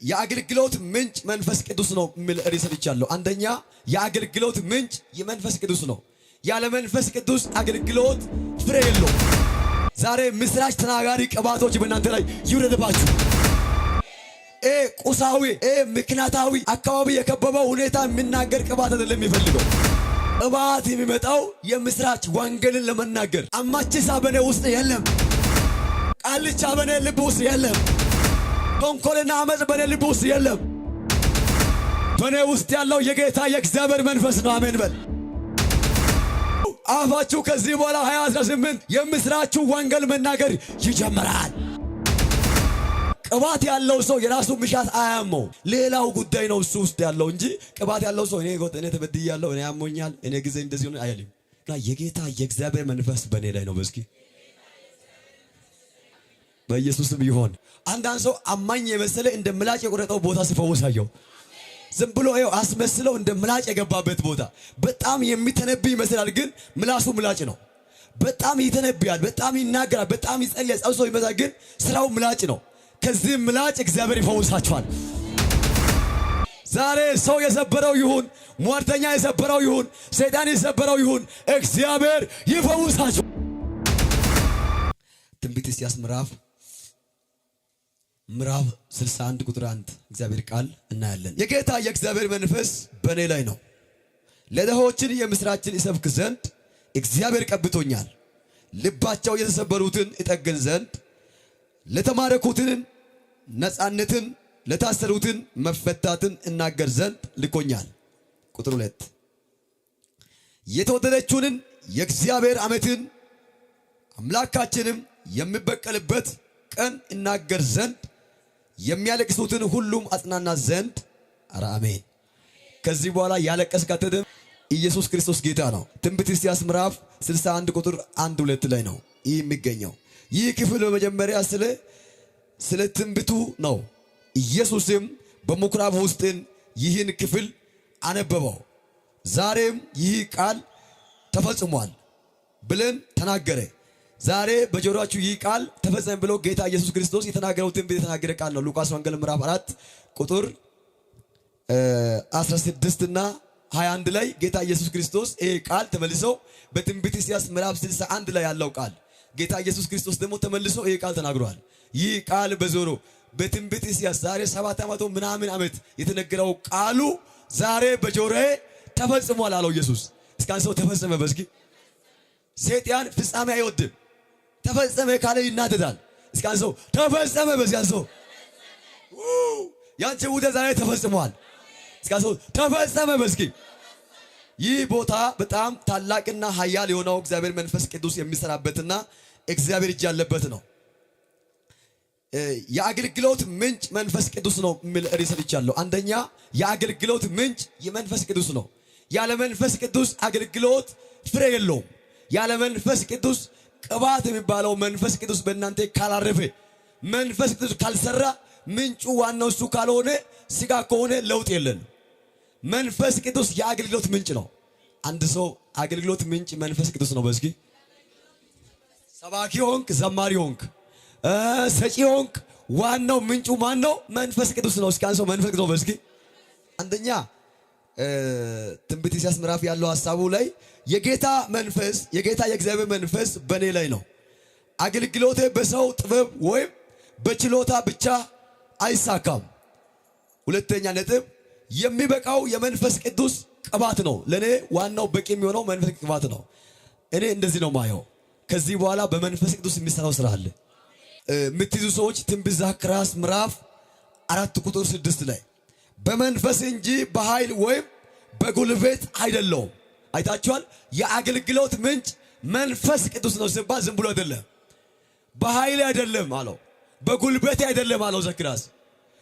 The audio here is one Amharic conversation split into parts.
የአገልግሎት ምንጭ መንፈስ ቅዱስ ነው የሚል ርዕስ ሰጥቻለሁ። አንደኛ የአገልግሎት ምንጭ የመንፈስ ቅዱስ ነው። ያለ መንፈስ ቅዱስ አገልግሎት ፍሬ የለውም። ዛሬ ምስራች ተናጋሪ ቅባቶች በእናንተ ላይ ይውረድባችሁ። ቁሳዊ ምክንያታዊ አካባቢ የከበበው ሁኔታ የሚናገር ቅባት አይደለም የሚፈልገው። ቅባት የሚመጣው የምስራች ወንጌልን ለመናገር። አማችሳ በኔ ውስጥ የለም። ቃልቻ በኔ ልብ ውስጥ የለም። ተንኮልና አመጽ በኔ ልብ ውስጥ የለም። በኔ ውስጥ ያለው የጌታ የእግዚአብሔር መንፈስ ነው። አሜን በል። አፋችሁ ከዚህ በኋላ 2018 የምስራችሁ ወንጌል መናገር ይጀምራል። ቅባት ያለው ሰው የራሱ ምሻት አያመው፣ ሌላው ጉዳይ ነው እሱ ውስጥ ያለው እንጂ ቅባት ያለው ሰው እኔ ተበድያለሁ፣ እኔ ያሞኛል፣ እኔ ጊዜ እንደዚህ ነው አይልም። እና የጌታ የእግዚአብሔር መንፈስ በኔ ላይ ነው። በስኪ በኢየሱስም ይሆን። አንዳንድ ሰው አማኝ የመሰለ እንደ ምላጭ የቆረጠው ቦታ ሲፈወሳየው ዝም ብሎ አስመስለው እንደ ምላጭ የገባበት ቦታ በጣም የሚተነብይ ይመስላል፣ ግን ምላሱ ምላጭ ነው። በጣም ይተነብያል፣ በጣም ይናገራል፣ በጣም ይጸልያል፣ ጸውሶ ይመጣል፣ ግን ስራው ምላጭ ነው። ከዚህ ምላጭ እግዚአብሔር ይፈውሳቸዋል። ዛሬ ሰው የሰበረው ይሁን፣ ሟርተኛ የሰበረው ይሁን፣ ሰይጣን የሰበረው ይሁን፣ እግዚአብሔር ይፈውሳቸው። ትንቢተ ኢሳይያስ ምዕራፍ 61 ቁጥር 1 እግዚአብሔር ቃል እናያለን። የጌታ የእግዚአብሔር መንፈስ በእኔ ላይ ነው፣ ለድሆችን የምስራችን ይሰብክ ዘንድ እግዚአብሔር ቀብቶኛል። ልባቸው የተሰበሩትን እጠግን ዘንድ፣ ለተማረኩትን ነፃነትን፣ ለታሰሩትን መፈታትን እናገር ዘንድ ልኮኛል። ቁጥር 2 የተወደደችውን የእግዚአብሔር ዓመትን አምላካችንም የሚበቀልበት ቀን እናገር ዘንድ፣ የሚያለቅሱትን ሁሉም አጽናና ዘንድ። ኧረ አሜን። ከዚህ በኋላ ያለቀስክ አትድንም። ኢየሱስ ክርስቶስ ጌታ ነው። ትንቢተ ኢሳይያስ ምዕራፍ 61 ቁጥር 1-2 ላይ ነው ይህ የሚገኘው። ይህ ክፍል በመጀመሪያ ስለ ትንቢቱ ነው። ኢየሱስም በምኩራብ ውስጥ ይህን ክፍል አነበበው። ዛሬም ይህ ቃል ተፈጽሟል ብለን ተናገረ። ዛሬ በጆሮአችሁ ይህ ቃል ተፈጸመ ብሎ ጌታ ኢየሱስ ክርስቶስ የተናገረው ትንቢት የተናገረ ቃል ነው። ሉቃስ ወንጌል ምዕራፍ 4 ቁጥር 16 እና 21 ላይ ጌታ ኢየሱስ ክርስቶስ ይህ ቃል ተመልሶ በትንቢተ ኢሳይያስ ምዕራፍ 61 ላይ ያለው ቃል ጌታ ኢየሱስ ክርስቶስ ደግሞ ተመልሶ ይህ ቃል ተናግሯል። ይህ ቃል በዞሮ በትንቢተ ኢሳይያስ ዛሬ 700 ምናምን ዓመት የተነገረው ቃሉ ዛሬ በጆሮዬ ተፈጽሟል አለው ኢየሱስ። እስካን ሰው ተፈጸመ በስኪ። ሰይጣን ፍጻሜ አይወድም። ተፈጸመ ካለ ይናደዳል። እስካን ሰው ተፈጸመ በስካን ሰው ያንቺ ውደ ዛሬ ተፈጽሟል። እስካን ሰው ተፈጸመ በስኪ። ይህ ቦታ በጣም ታላቅና ኃያል የሆነው እግዚአብሔር መንፈስ ቅዱስ የሚሰራበትና እግዚአብሔር እጅ ያለበት ነው። የአገልግሎት ምንጭ መንፈስ ቅዱስ ነው የሚል ርዕስ ሰጥቻለሁ። አንደኛ የአገልግሎት ምንጭ የመንፈስ ቅዱስ ነው። ያለ መንፈስ ቅዱስ አገልግሎት ፍሬ የለውም። ያለ መንፈስ ቅዱስ ቅባት የሚባለው መንፈስ ቅዱስ በእናንተ ካላረፈ፣ መንፈስ ቅዱስ ካልሰራ፣ ምንጩ ዋናው እሱ ካልሆነ፣ ስጋ ከሆነ ለውጥ የለን። መንፈስ ቅዱስ የአገልግሎት ምንጭ ነው። አንድ ሰው አገልግሎት ምንጭ መንፈስ ቅዱስ ነው። በስኪ ሰባኪ ሆንክ፣ ዘማሪ ሆንክ፣ ሰጪ ሆንክ፣ ዋናው ምንጩ ማን ነው? መንፈስ ቅዱስ ነው። እስኪ አንድ ሰው መንፈስ ቅዱስ ነው። በስኪ አንደኛ ትንቢተ ኢሳይያስ ምዕራፍ ያለው ሐሳቡ ላይ የጌታ መንፈስ የጌታ የእግዚአብሔር መንፈስ በኔ ላይ ነው። አገልግሎቴ በሰው ጥበብ ወይም በችሎታ ብቻ አይሳካም። ሁለተኛ ነጥብ የሚበቃው የመንፈስ ቅዱስ ቅባት ነው። ለኔ ዋናው በቂ የሚሆነው መንፈስ ቅባት ነው። እኔ እንደዚህ ነው ማየው። ከዚህ በኋላ በመንፈስ ቅዱስ የሚሰራው ስራ አለ። የምትይዙ ሰዎች ትንቢተ ዘካርያስ ምዕራፍ 4 ቁጥር 6 ላይ በመንፈስ እንጂ በኃይል ወይም በጉልበት አይደለም። አይታችኋል። የአገልግሎት ምንጭ መንፈስ ቅዱስ ነው ሲባል ዝም ብሎ አይደለም። በኃይል አይደለም አለው፣ በጉልበት አይደለም አለው ዘካርያስ።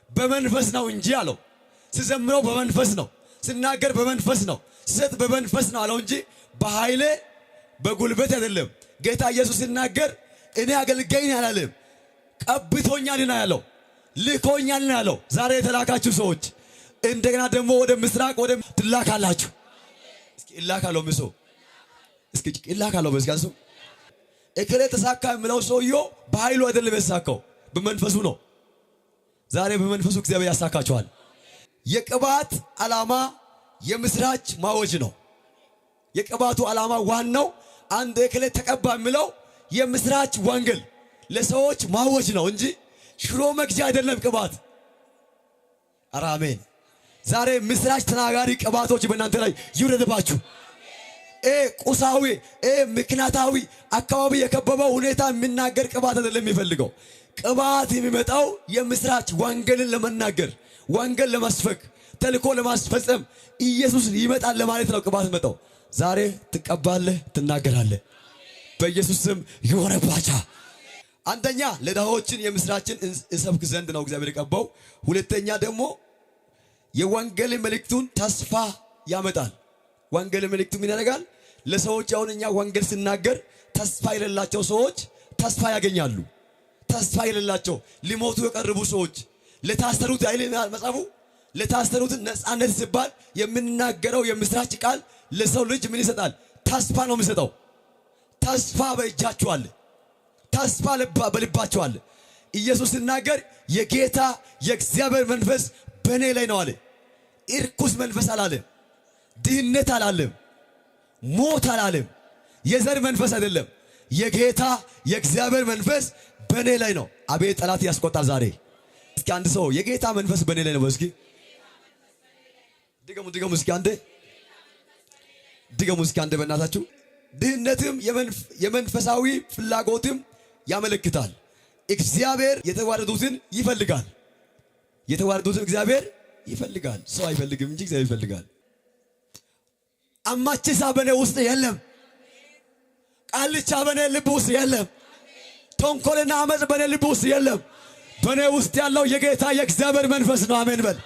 በመንፈስ ነው እንጂ አለው። ሲዘምረው በመንፈስ ነው፣ ሲናገር በመንፈስ ነው፣ ሲሰጥ በመንፈስ ነው አለው እንጂ በኃይል በጉልበት አይደለም። ጌታ ኢየሱስ ሲናገር እኔ አገልጋይ ነኝ አላለም። ቀብቶኛል ነው ያለው፣ ልኮኛል ነው ያለው። ዛሬ የተላካችሁ ሰዎች እንደገና ደግሞ ወደ ምስራቅ ወደ ትላካላችሁ። እስኪ እላካለሁ ምሶ እስኪ እላካለሁ በስጋሱ እከለ ተሳካ የሚለው ሰውየው በኃይሉ አይደለም የተሳካው፣ በመንፈሱ ነው። ዛሬ በመንፈሱ እግዚአብሔር ያሳካቸዋል። የቅባት ዓላማ የምስራች ማወጅ ነው። የቅባቱ ዓላማ ዋናው አንድ እክለ ተቀባ የሚለው የምስራች ወንጌል ለሰዎች ማወጅ ነው እንጂ ሽሮ መግጃ አይደለም ቅባት። አሜን። ዛሬ ምስራች ተናጋሪ ቅባቶች በእናንተ ላይ ይውረድባችሁ። ቁሳዊ ምክንያታዊ አካባቢ የከበበው ሁኔታ የሚናገር ቅባት አይደለም የሚፈልገው። ቅባት የሚመጣው የምስራች ወንጌልን ለመናገር ወንጌል ለመስበክ ተልኮ ለማስፈጸም ኢየሱስ ይመጣል ለማለት ነው ቅባት መጣው። ዛሬ ትቀባለህ፣ ትናገራለህ። በኢየሱስ ስም ይወረባቻ። አንደኛ ለድሆችን የምስራችን እሰብክ ዘንድ ነው እግዚአብሔር የቀባው። ሁለተኛ ደግሞ የወንጌል መልእክቱን ተስፋ ያመጣል። ወንጌል መልእክቱ ምን ያደርጋል? ለሰዎች አሁን እኛ ወንጌል ስናገር ተስፋ የሌላቸው ሰዎች ተስፋ ያገኛሉ። ተስፋ የሌላቸው ሊሞቱ የቀረቡ ሰዎች ለታሰሩት አይልም መጽሐፉ ለታሰሩት ነፃነት ሲባል የምንናገረው የምስራች ቃል ለሰው ልጅ ምን ይሰጣል? ተስፋ ነው የሚሰጠው። ተስፋ በእጃችሁ አለ። ተስፋ በልባችሁ አለ። ኢየሱስ ሲናገር የጌታ የእግዚአብሔር መንፈስ በእኔ ላይ ነው አለ። እርኩስ መንፈስ አላለም። ድህነት አላለም። ሞት አላለም። የዘር መንፈስ አይደለም። የጌታ የእግዚአብሔር መንፈስ በእኔ ላይ ነው። አቤት ጠላት ያስቆጣል ዛሬ። እስኪ አንድ ሰው የጌታ መንፈስ በእኔ ላይ ነው እስኪ ድገሙ እስኪ አንዴ ድገሙ እስኪ አንዴ በእናታችሁ። ድህነትም የመንፈሳዊ ፍላጎትም ያመለክታል። እግዚአብሔር የተዋረዱትን ይፈልጋል። የተዋረዱትን እግዚአብሔር ይፈልጋል። ሰው አይፈልግም እንጂ እግዚአብሔር ይፈልጋል። አማችሳ በኔ ውስጥ የለም። ቃልቻ በኔ ልብ ውስጥ የለም። ተንኮልና አመጽ በኔ ልብ ውስጥ የለም። በኔ ውስጥ ያለው የጌታ የእግዚአብሔር መንፈስ ነው። አሜን በል።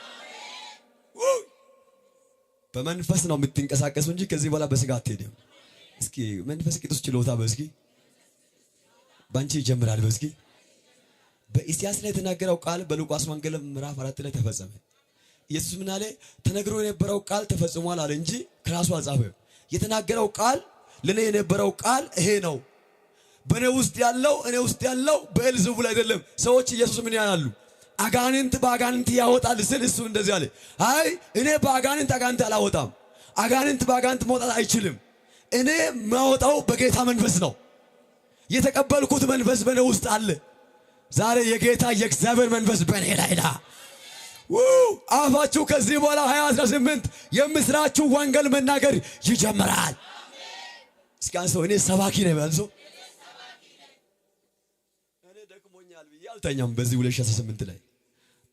በመንፈስ ነው የምትንቀሳቀሱ እንጂ ከዚህ በኋላ በስጋ አትሄድም። እስኪ መንፈስ ቅዱስ ችሎታ በእስኪ ባንቺ ይጀምራል። በእስኪ በኢሳይያስ ላይ የተናገረው ቃል በሉቃስ ወንጌል ምዕራፍ 4 ላይ ተፈጸመ። ኢየሱስ ምን አለ? ተነግሮ የነበረው ቃል ተፈጽሟል አለ እንጂ ከራሱ አልጻፈም። የተናገረው ቃል ለኔ የነበረው ቃል ይሄ ነው። በኔ ውስጥ ያለው እኔ ውስጥ ያለው በኤልዝቡል አይደለም። ሰዎች ኢየሱስ ምን ያላሉ? አጋንንት በአጋንንት ያወጣል ስል እሱ እንደዚህ አለ። አይ እኔ በአጋንንት አጋንንት አላወጣም። አጋንንት በአጋንንት መውጣት አይችልም። እኔ ማወጣው በጌታ መንፈስ ነው። የተቀበልኩት መንፈስ በኔ ውስጥ አለ። ዛሬ የጌታ የእግዚአብሔር መንፈስ በኔ ላይ ነው። አፋችሁ ከዚህ በኋላ 2018 የምስራችሁ ወንጌል መናገር ይጀምራል። እስኪ አንሰው እኔ ሰባኪ ነኝ ባንሶ እኔ ደክሞኛል ብዬ አልተኛም። በዚህ 2018 ላይ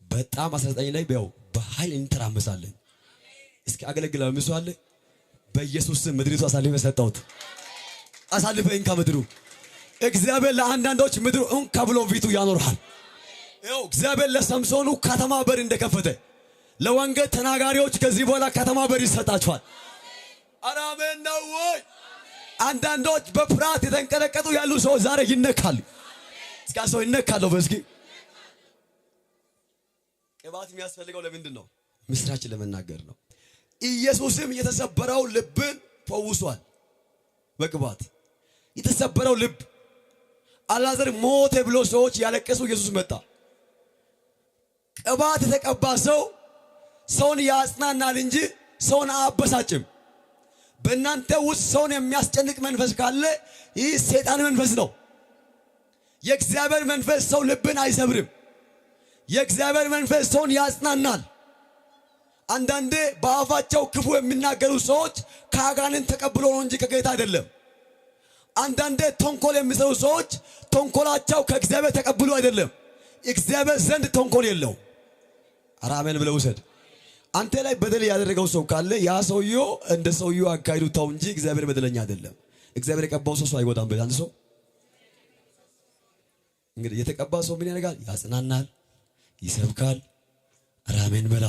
በጣም 19 ላይ ቢያው በኃይል እንተራመሳለን። እስኪ አገለግላለሁ መስዋዕት በኢየሱስ ስም ምድሪቱ አሳልፈ ሰጣሁት። አሳልፈ እንካ ምድሩ እግዚአብሔር ለአንዳንዶች ምድሩ እንካ ብሎ ፊቱ ያኖርሃል። ይኸው እግዚአብሔር ለሰምሶኑ ከተማ በር እንደከፈተ ለወንጌል ተናጋሪዎች ከዚህ በኋላ ከተማ በር ይሰጣቸዋል። አሜን ነው ወይ? አንዳንዶች በፍርሃት የተንቀጠቀጡ ያሉ ሰዎች ዛሬ ይነካሉ። እስኪ ሰው ይነካሉ። በእስኪ ቅባት የሚያስፈልገው ለምንድን ነው? ምስራችን ለመናገር ነው። ኢየሱስም የተሰበረው ልብን ፈውሷል። በቅባት የተሰበረው ልብ አልዓዛር ሞተ ብሎ ሰዎች ያለቀሱ ኢየሱስ መጣ። ቅባት የተቀባ ሰው ሰውን ያጽናናል እንጂ ሰውን አያበሳጭም። በእናንተ ውስጥ ሰውን የሚያስጨንቅ መንፈስ ካለ ይህ ሰይጣን መንፈስ ነው። የእግዚአብሔር መንፈስ ሰው ልብን አይሰብርም። የእግዚአብሔር መንፈስ ሰውን ያጽናናል። አንዳንዴ በአፋቸው ክፉ የሚናገሩ ሰዎች ከአጋንንት ተቀብሎ ነው እንጂ ከጌታ አይደለም። አንዳንዴ ተንኮል የሚሰሩ ሰዎች ተንኮላቸው ከእግዚአብሔር ተቀብሎ አይደለም። እግዚአብሔር ዘንድ ተንኮል የለው። አሜን ብለው ውሰድ። አንተ ላይ በደል ያደረገው ሰው ካለ ያ ሰውየው እንደ ሰውየው አካይዱ ታው እንጂ እግዚአብሔር በደለኛ አይደለም። እግዚአብሔር የቀባው ሰው አይጎዳም። በአንድ ሰው እንግዲህ የተቀባው ሰው ምን ያደርጋል? ያጽናናል፣ ይሰብካል። አሜን በላ።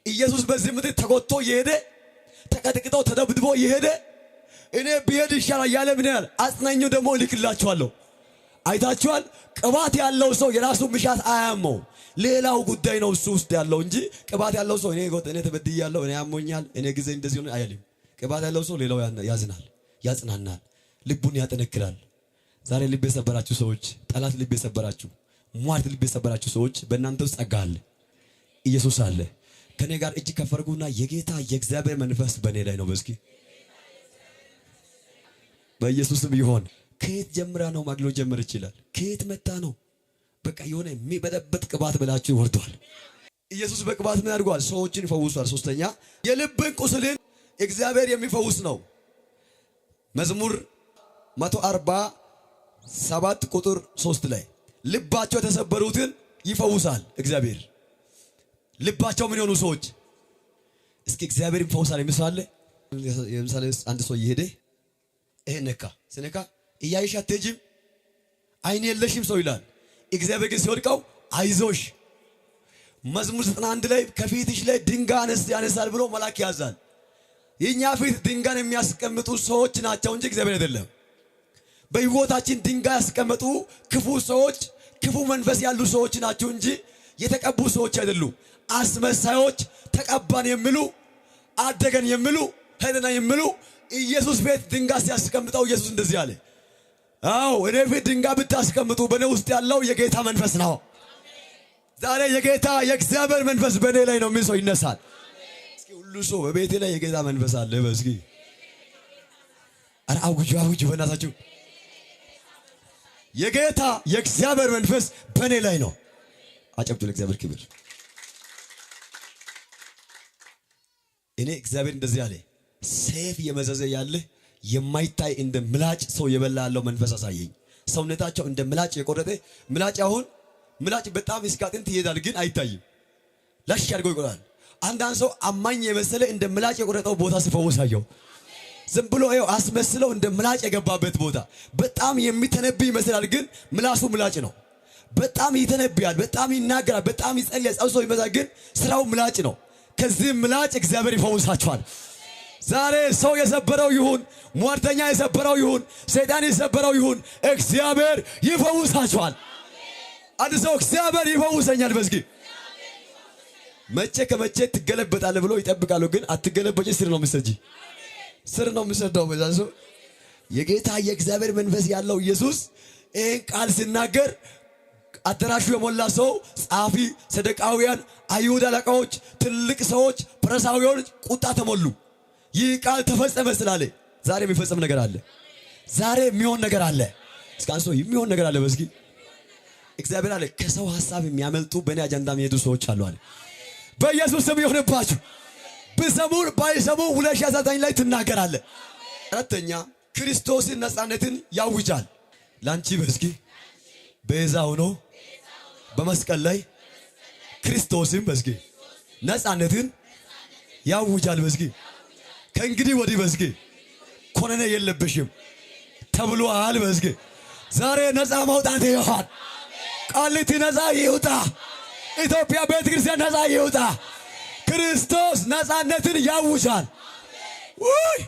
ኢየሱስ በዚህ ምድር ተጎትቶ የሄደ ተቀጥቅጦ ተደብድቦ የሄደ እኔ ብሄድ ይሻላል ያለ ምን ያህል አጽናኙ ደግሞ እልክላችኋለሁ። አይታችኋል። ቅባት ያለው ሰው የራሱ ምሻት አያመው፣ ሌላው ጉዳይ ነው እሱ ውስጥ ያለው እንጂ ቅባት ያለው ሰው እኔ ተበድያለሁ፣ እኔ ያሞኛል፣ እኔ ጊዜ እንደዚህ ሆነ አይልም። ቅባት ያለው ሰው ሌላው ያዝናል፣ ያጽናናል፣ ልቡን ያጠነክራል። ዛሬ ልብ የሰበራችሁ ሰዎች፣ ጠላት ልብ የሰበራችሁ ሟርት ልብ የሰበራችሁ ሰዎች በእናንተ ውስጥ ጸጋ አለ። ኢየሱስ አለ። ከኔ ጋር እጅ ከፈርጉና የጌታ የእግዚአብሔር መንፈስ በእኔ ላይ ነው። በስኪ በኢየሱስም ይሆን። ከየት ጀምራ ነው ማግሎ ጀምር ይችላል። ከየት መጣ ነው? በቃ የሆነ የሚበጠበጥ ቅባት ብላችሁ ወርዷል። ኢየሱስ በቅባት ምን ያድርጓል? ሰዎችን ይፈውሳል። ሶስተኛ የልብን ቁስልን እግዚአብሔር የሚፈውስ ነው። መዝሙር 147 ቁጥር 3 ላይ ልባቸው የተሰበሩትን ይፈውሳል እግዚአብሔር። ልባቸው ምን የሆኑ ሰዎች እስኪ እግዚአብሔር ይፈውሳል የሚሳለ የምሳሌ አንድ ሰው እየሄደ ይሄ ነካ ስነካ እያይሽ አትሄጂም አይን የለሽም ሰው ይላል። እግዚአብሔር ግን ሲወድቀው አይዞሽ መዝሙር 91 ላይ ከፊትሽ ላይ ድንጋይ ያነሳል ብሎ መልአክ ያዛል። የኛ ፊት ድንጋይ የሚያስቀምጡ ሰዎች ናቸው እንጂ እግዚአብሔር አይደለም። በህይወታችን ድንጋይ ያስቀመጡ ክፉ ሰዎች፣ ክፉ መንፈስ ያሉ ሰዎች ናቸው እንጂ የተቀቡ ሰዎች አይደሉም። አስመሳዮች፣ ተቀባን የሚሉ አደገን የሚሉ ሄደና የሚሉ ኢየሱስ ቤት ድንጋይ ሲያስቀምጠው ኢየሱስ እንደዚህ አለ፣ አዎ እኔ ፊት ድንጋይ ብታስቀምጡ በእኔ ውስጥ ያለው የጌታ መንፈስ ነው። ዛሬ የጌታ የእግዚአብሔር መንፈስ በእኔ ላይ ነው የሚል ሰው ይነሳል። እስኪ ሁሉ ሰው በቤቴ ላይ የጌታ መንፈስ አለ በስኪ አረ አውጁ አውጁ በእናታችሁ የጌታ የእግዚአብሔር መንፈስ በእኔ ላይ ነው። አጨብጭቡ ለእግዚአብሔር ክብር። እኔ እግዚአብሔር እንደዚህ አለ፣ ሰይፍ የመዘዘ ያለ የማይታይ እንደ ምላጭ ሰው የበላ ያለው መንፈስ አሳየኝ። ሰውነታቸው እንደ ምላጭ የቆረጠ ምላጭ አሁን ምላጭ በጣም እስካጥንት ይሄዳል ግን አይታይም። ላሽ አድርጎ ይቆራል። አንዳንድ ሰው አማኝ የመሰለ እንደ ምላጭ የቆረጠው ቦታ ሲፈወሳየው ዝም ብሎ ይኸው አስመስለው እንደ ምላጭ የገባበት ቦታ በጣም የሚተነብይ ይመስላል ግን ምላሱ ምላጭ ነው። በጣም ይተነብያል፣ በጣም ይናገራል፣ በጣም ይጸልያል፣ ሰው ይመዛል ግን ስራው ምላጭ ነው። ከዚህ ምላጭ እግዚአብሔር ይፈውሳቸዋል። ዛሬ ሰው የሰበረው ይሁን፣ ሟርተኛ የሰበረው ይሁን፣ ሰይጣን የሰበረው ይሁን እግዚአብሔር ይፈውሳቸዋል። አንድ ሰው እግዚአብሔር ይፈውሰኛል በስኪ መቼ ከመቼ ትገለበጣለህ ብሎ ይጠብቃሉ ግን አትገለበጭ። ስር ነው ምሰጂ ስር ነው ምሰደው በዛሱ የጌታ የእግዚአብሔር መንፈስ ያለው ኢየሱስ ይህን ቃል ሲናገር አዳራሹ የሞላ ሰው ጻፊ፣ ሰደቃውያን፣ አይሁድ አለቃዎች፣ ትልቅ ሰዎች፣ ፈሪሳውያን ቁጣ ተሞሉ። ይህ ቃል ተፈጸመ ስላለ ዛሬ የሚፈጸም ነገር አለ። ዛሬ የሚሆን ነገር አለ። እስካን ሰው የሚሆን ነገር አለ በስኪ እግዚአብሔር አለ ከሰው ሐሳብ የሚያመልጡ በእኔ አጀንዳ የሚሄዱ ሰዎች አሉ አለ። በኢየሱስ ስም ይሁንባችሁ። ብሰሙ ባይሰሙ 2019 ላይ ትናገራለህ። አራተኛ ክርስቶስን ነፃነትን ያውጃል። ላንቺ በስኪ ቤዛ ሆኖ በመስቀል ላይ ክርስቶስን በስኪ ነፃነትን ያውጃል። በስኪ ከእንግዲህ ወዲህ በስኪ ኮነነ የለብሽም ተብሏል። በስኪ ዛሬ ነፃ መውጣት ይሆን። ቃሊቲ ነፃ ይውጣ። ኢትዮጵያ ቤተ ክርስቲያን ነፃ ይውጣ። ክርስቶስ ነፃነትን ያውጃል። ውይ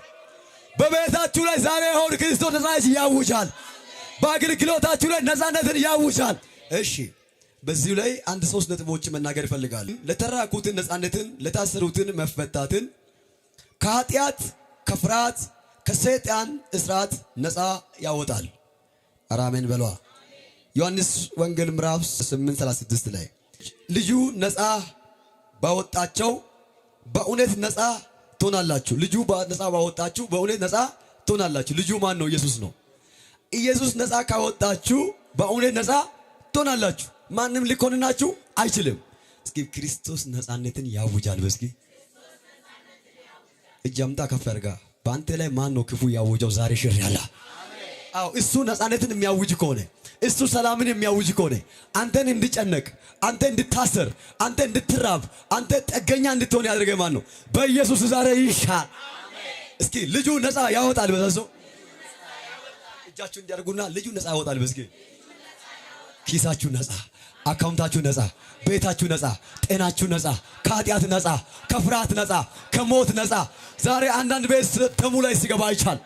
በቤታችሁ ላይ ዛሬ ሆን ክርስቶስ ነፃነትን ያውጃል። በአገልግሎታችሁ ላይ ነፃነትን ያውጃል። እሺ በዚሁ ላይ አንድ 3 ነጥቦች መናገር ይፈልጋል። ለተራኩትን ነፃነትን፣ ለታሰሩትን መፈታትን፣ ከኃጢአት ከፍርሃት ከሰይጣን እስራት ነፃ ያወጣል። አራሜን በሏ። ዮሐንስ ወንጌል ምዕራፍ 8:36 ላይ ልጁ ነፃ ባወጣቸው በእውነት ነፃ ትሆናላችሁ። ልጁ ነፃ ባወጣችሁ በእውነት ነፃ ትሆናላችሁ። ልጁ ማን ነው? ኢየሱስ ነው። ኢየሱስ ነፃ ካወጣችሁ በእውነት ነፃ ትሆናላችሁ። ማንም ሊኮንናችሁ አይችልም። እስኪ ክርስቶስ ነፃነትን ያውጃል። በስኪ እጅ አምጣ ከፍ አድርጋ። በአንተ ላይ ማን ነው ክፉ ያውጀው ዛሬ ሽር ያለ? አዎ እሱ ነፃነትን የሚያውጅ ከሆነ እሱ ሰላምን የሚያውጅ ከሆነ አንተን እንድጨነቅ፣ አንተ እንድታሰር፣ አንተ እንድትራብ፣ አንተ ጠገኛ እንድትሆን ያደረገ ማን ነው? በኢየሱስ ዛሬ ይሻል። እስኪ ልጁ ነፃ ያወጣል። በዛሶ እጃችሁ እንዲያርጉና ልጁ ነፃ ያወጣል። በስኪ ኪሳችሁ ነፃ፣ አካውንታችሁ ነፃ፣ ቤታችሁ ነፃ፣ ጤናችሁ ነፃ፣ ከኃጢአት ነፃ፣ ከፍርሃት ነፃ፣ ከሞት ነፃ። ዛሬ አንዳንድ ቤት ተሙ ላይ ሲገባ ይቻል